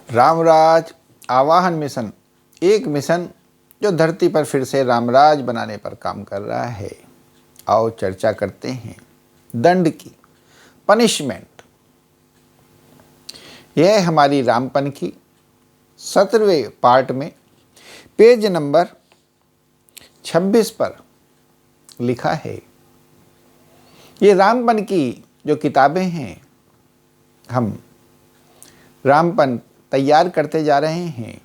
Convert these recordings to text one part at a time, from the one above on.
रामराज आवाहन मिशन, एक मिशन जो धरती पर फिर से रामराज बनाने पर काम कर रहा है। आओ चर्चा करते हैं दंड की, पनिशमेंट। यह है हमारी रामपन की 17वें पार्ट में पेज नंबर 26 पर लिखा है। ये रामपन की जो किताबें हैं, हम रामपन तैयार करते जा रहे हैं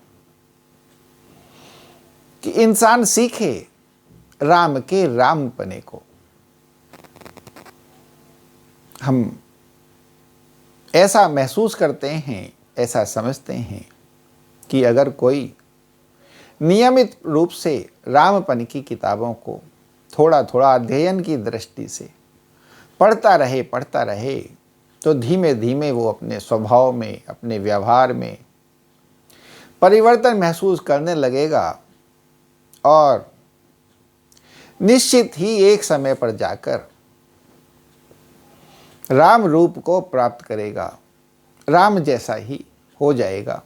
कि इंसान सीखे राम के रामपने को। हम ऐसा महसूस करते हैं, ऐसा समझते हैं कि अगर कोई नियमित रूप से रामपन की किताबों को थोड़ा थोड़ा अध्ययन की दृष्टि से पढ़ता रहे तो धीमे धीमे वो अपने स्वभाव में, अपने व्यवहार में परिवर्तन महसूस करने लगेगा और निश्चित ही एक समय पर जाकर राम रूप को प्राप्त करेगा, राम जैसा ही हो जाएगा।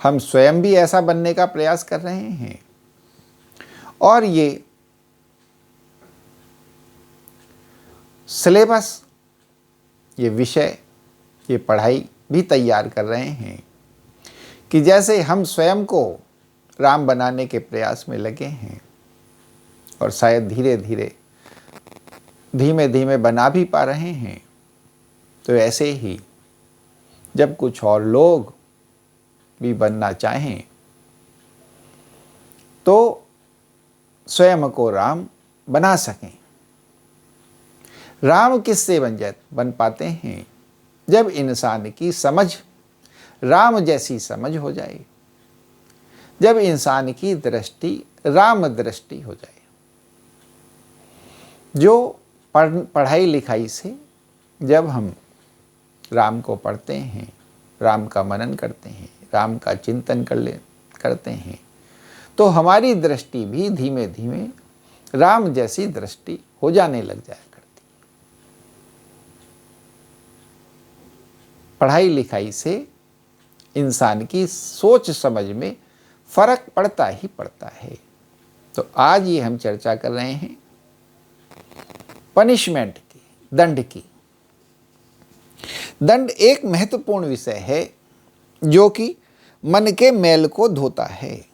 हम स्वयं भी ऐसा बनने का प्रयास कर रहे हैं और ये सिलेबस, ये विषय, ये पढ़ाई भी तैयार कर रहे हैं कि जैसे हम स्वयं को राम बनाने के प्रयास में लगे हैं और शायद धीमे धीमे बना भी पा रहे हैं, तो ऐसे ही जब कुछ और लोग भी बनना चाहें तो स्वयं को राम बना सकें। राम किससे बन पाते हैं? जब इंसान की समझ राम जैसी समझ हो जाए, जब इंसान की दृष्टि राम दृष्टि हो जाए। जो पढ़ाई लिखाई से जब हम राम को पढ़ते हैं, राम का मनन करते हैं, राम का चिंतन करते हैं, तो हमारी दृष्टि भी धीमे धीमे राम जैसी दृष्टि हो जाने लग जाया करती। पढ़ाई लिखाई से इंसान की सोच समझ में फर्क पड़ता ही पड़ता है। तो आज ये हम चर्चा कर रहे हैं पनिशमेंट की, दंड की। दंड एक महत्वपूर्ण विषय है जो कि मन के मैल को धोता है,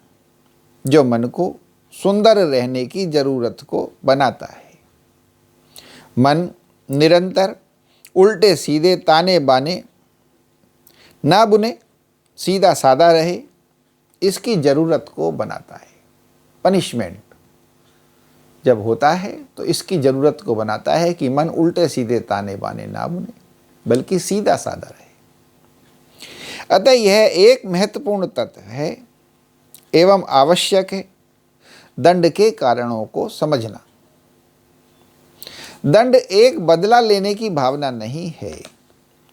जो मन को सुंदर रहने की जरूरत को बनाता है। मन निरंतर उल्टे सीधे ताने बाने ना बुने, सीधा साधा रहे, इसकी जरूरत को बनाता है। पनिशमेंट जब होता है तो इसकी जरूरत को बनाता है कि मन उल्टे सीधे ताने बाने ना बुने, बल्कि सीधा साधा रहे। अतः यह एक महत्वपूर्ण तत्व है एवं आवश्यक है दंड के कारणों को समझना। दंड एक बदला लेने की भावना नहीं है,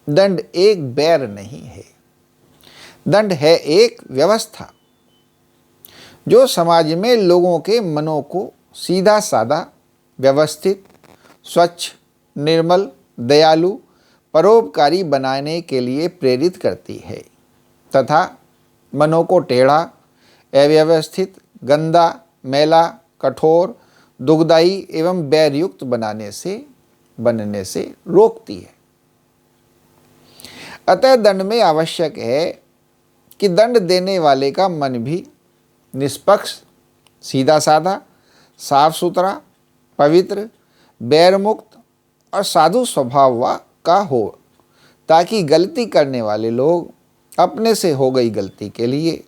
दंड एक बैर नहीं है। दंड है एक व्यवस्था जो समाज में लोगों के मनों को सीधा साधा, व्यवस्थित, स्वच्छ, निर्मल, दयालु, परोपकारी बनाने के लिए प्रेरित करती है तथा मनों को टेढ़ा, अव्यवस्थित, गंदा, मैला, कठोर, दुखदायी एवं बैरयुक्त बनने से रोकती है। अतः दंड में आवश्यक है कि दंड देने वाले का मन भी निष्पक्ष, सीधा साधा, साफ सुथरा, पवित्र, बैरमुक्त और साधु स्वभाव का हो, ताकि गलती करने वाले लोग अपने से हो गई गलती के लिए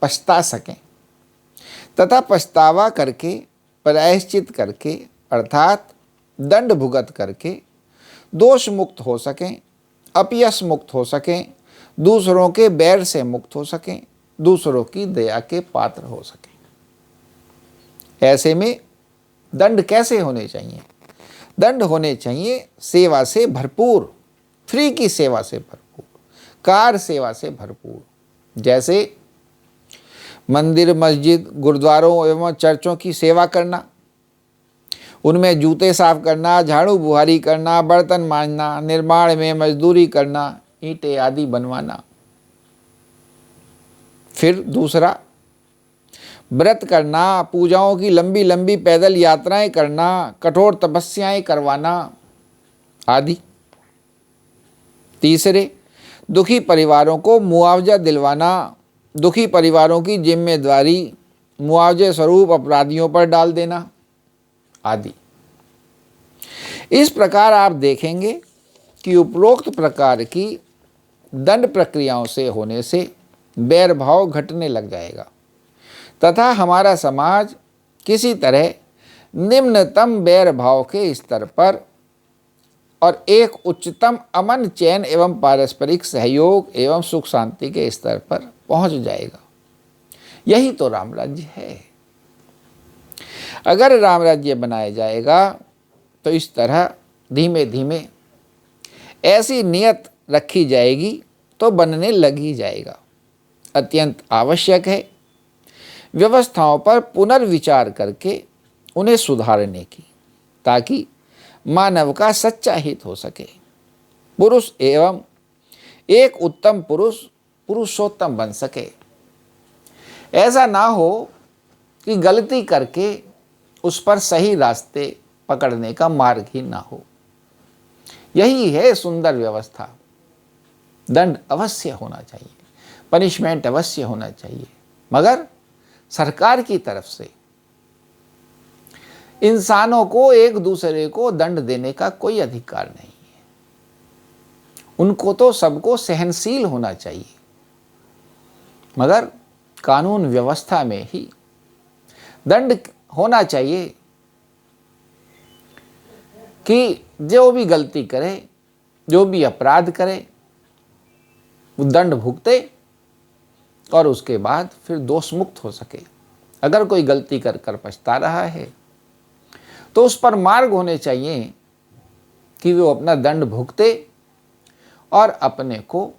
पछता सकें तथा पछतावा करके, प्रायश्चित करके, अर्थात दंड भुगत करके दोष मुक्त हो सकें, अपयश मुक्त हो सकें, दूसरों के बैर से मुक्त हो सकें, दूसरों की दया के पात्र हो सकें। ऐसे में दंड कैसे होने चाहिए? दंड होने चाहिए सेवा से भरपूर, फ्री की सेवा से भरपूर, कार सेवा से भरपूर। जैसे मंदिर, मस्जिद, गुरुद्वारों एवं चर्चों की सेवा करना, उनमें जूते साफ करना, झाड़ू बुहारी करना, बर्तन मांजना, निर्माण में मजदूरी करना, ईंटें आदि बनवाना, फिर दूसरा, व्रत करना, पूजाओं की लंबी लंबी पैदल यात्राएं करना, कठोर तपस्याएं करवाना आदि। तीसरे, दुखी परिवारों को मुआवजा दिलवाना, दुखी परिवारों की जिम्मेदारी मुआवजे स्वरूप अपराधियों पर डाल देना आदि। इस प्रकार आप देखेंगे कि उपरोक्त प्रकार की दंड प्रक्रियाओं से होने से बैर भाव घटने लग जाएगा तथा हमारा समाज किसी तरह निम्नतम बैर भाव के स्तर पर और एक उच्चतम अमन, चैन एवं पारस्परिक सहयोग एवं सुख शांति के स्तर पर पहुंच जाएगा। यही तो राम राज्य है। अगर राम राज्य बनाया जाएगा तो इस तरह धीमे धीमे ऐसी नियत रखी जाएगी तो बनने लग ही जाएगा। अत्यंत आवश्यक है व्यवस्थाओं पर पुनर्विचार करके उन्हें सुधारने की, ताकि मानव का सच्चा हित हो सके। पुरुष एवं एक उत्तम पुरुष पुरुषोत्तम बन सके। ऐसा ना हो कि गलती करके उस पर सही रास्ते पकड़ने का मार्ग ही ना हो। यही है सुंदर व्यवस्था। दंड अवश्य होना चाहिए, पनिशमेंट अवश्य होना चाहिए, मगर सरकार की तरफ से। इंसानों को एक दूसरे को दंड देने का कोई अधिकार नहीं है। उनको तो सबको सहनशील होना चाहिए, मगर कानून व्यवस्था में ही दंड होना चाहिए कि जो भी गलती करे, जो भी अपराध करे, वो दंड भुगते और उसके बाद फिर दोष मुक्त हो सके। अगर कोई गलती कर कर पछता रहा है तो उस पर मार्ग होने चाहिए कि वो अपना दंड भुगते और अपने को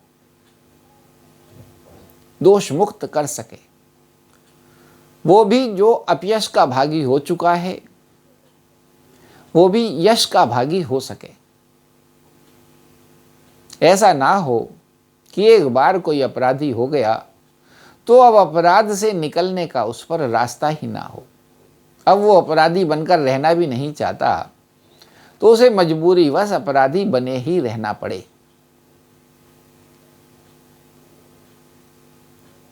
दोष मुक्त कर सके। वो भी जो अपयश का भागी हो चुका है, वो भी यश का भागी हो सके। ऐसा ना हो कि एक बार कोई अपराधी हो गया तो अब अपराध से निकलने का उस पर रास्ता ही ना हो। अब वो अपराधी बनकर रहना भी नहीं चाहता तो उसे मजबूरीवश अपराधी बने ही रहना पड़े।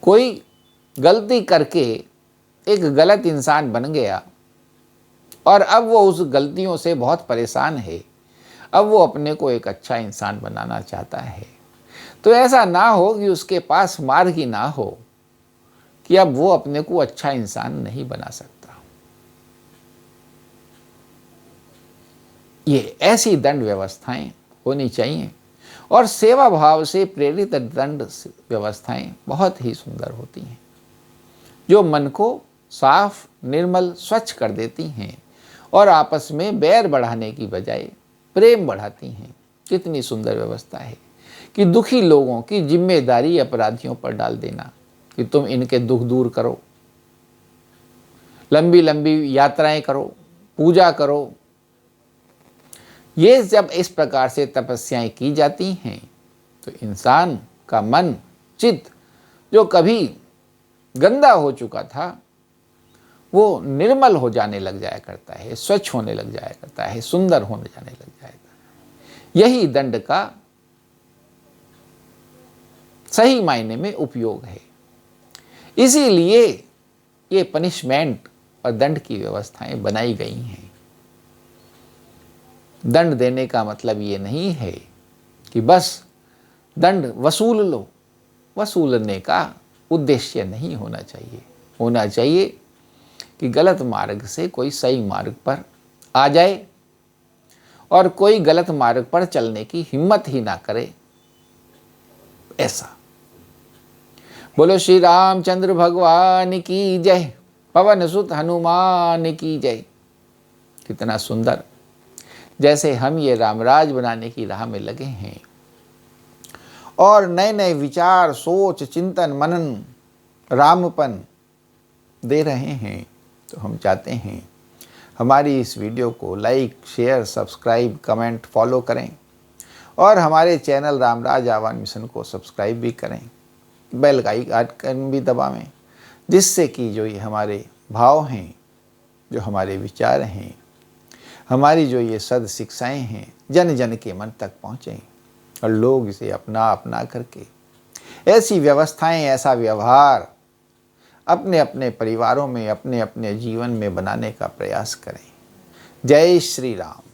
कोई गलती करके एक गलत इंसान बन गया और अब वो उस गलतियों से बहुत परेशान है, अब वो अपने को एक अच्छा इंसान बनाना चाहता है, तो ऐसा ना हो कि उसके पास मार्ग ही ना हो कि अब वो अपने को अच्छा इंसान नहीं बना सकता। ये ऐसी दंड व्यवस्थाएं होनी चाहिए और सेवा भाव से प्रेरित दंड व्यवस्थाएं बहुत ही सुंदर होती हैं, जो मन को साफ, निर्मल, स्वच्छ कर देती हैं और आपस में बैर बढ़ाने की बजाय प्रेम बढ़ाती हैं। कितनी सुंदर व्यवस्था है कि दुखी लोगों की जिम्मेदारी अपराधियों पर डाल देना कि तुम इनके दुख दूर करो, लंबी लंबी यात्राएं करो, पूजा करो। ये जब इस प्रकार से तपस्याएं की जाती हैं तो इंसान का मन, चित्त जो कभी गंदा हो चुका था वो निर्मल हो जाने लग जाया करता है, स्वच्छ होने लग जाया करता है, सुंदर होने जाने लग जाएगा। यही दंड का सही मायने में उपयोग है। इसीलिए ये पनिशमेंट और दंड की व्यवस्थाएं बनाई गई हैं। दंड देने का मतलब ये नहीं है कि बस दंड वसूल लो। वसूलने का उद्देश्य नहीं होना चाहिए। होना चाहिए कि गलत मार्ग से कोई सही मार्ग पर आ जाए और कोई गलत मार्ग पर चलने की हिम्मत ही ना करे। ऐसा। बोलो श्री रामचंद्र भगवान की जय, पवन सुत हनुमान की जय। कितना सुंदर, जैसे हम ये रामराज बनाने की राह में लगे हैं और नए नए विचार, सोच, चिंतन, मनन, रामपन दे रहे हैं, तो हम चाहते हैं हमारी इस वीडियो को like, share, subscribe, comment, follow करें और हमारे चैनल रामराज आह्वान मिशन को सब्सक्राइब भी करें। बेल का आइकन भी दबावें, जिससे कि जो ये हमारे भाव हैं, जो हमारे विचार हैं, हमारी जो ये सद शिक्षाएँ हैं, जन जन के मन तक पहुँचें और लोग इसे अपना अपना करके ऐसी व्यवस्थाएं, ऐसा व्यवहार अपने अपने परिवारों में, अपने अपने जीवन में बनाने का प्रयास करें। जय श्री राम।